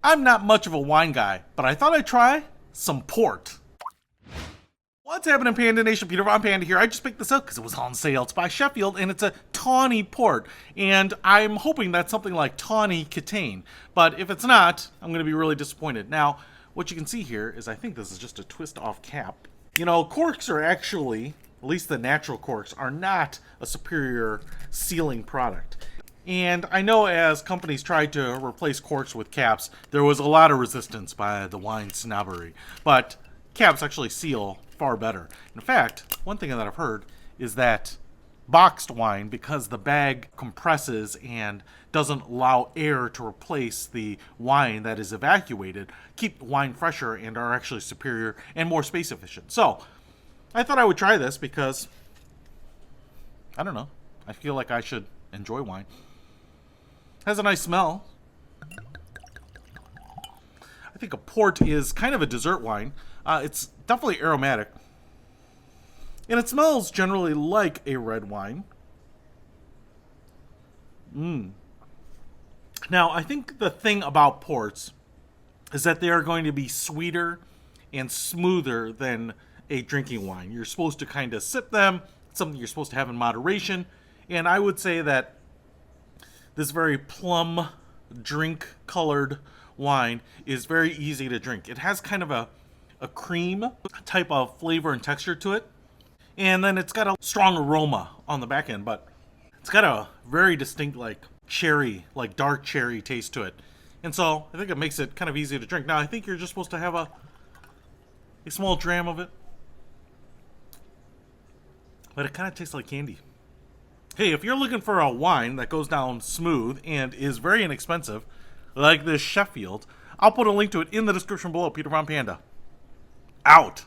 I'm not much of a wine guy, but I thought I'd try some port. What's happening, Panda Nation? Peter Von Panda here. I just picked this up because it was on sale. It's by Sheffield, and it's a Tawny Port. And I'm hoping that's something like Tawny Catane. But if it's not, I'm going to be really disappointed. Now, what you can see here is I think this is just a twist-off cap. You know, corks are actually, at least the natural corks, are not a superior sealing product. And I know as companies tried to replace corks with caps, there was a lot of resistance by the wine snobbery. But caps actually seal far better. In fact, one thing that I've heard is that boxed wine, because the bag compresses and doesn't allow air to replace the wine that is evacuated, keep the wine fresher and are actually superior and more space efficient. So, I thought I would try this because, I don't know, I feel like I should enjoy wine. Has a nice smell. I think a port is kind of a dessert wine. It's definitely aromatic. And it smells generally like a red wine. Now, I think the thing about ports is that they are going to be sweeter and smoother than a drinking wine. You're supposed to kind of sip them. It's something you're supposed to have in moderation. And I would say that this very plum drink colored wine is very easy to drink. It has kind of a cream type of flavor and texture to it. And then it's got a strong aroma on the back end, but it's got a very distinct like cherry, like dark cherry taste to it. And so I think it makes it kind of easy to drink. Now I think you're just supposed to have a small dram of it. But it kind of tastes like candy. Hey, if you're looking for a wine that goes down smooth and is very inexpensive, like this Sheffield, I'll put a link to it in the description below. Peter Von Panda. Out.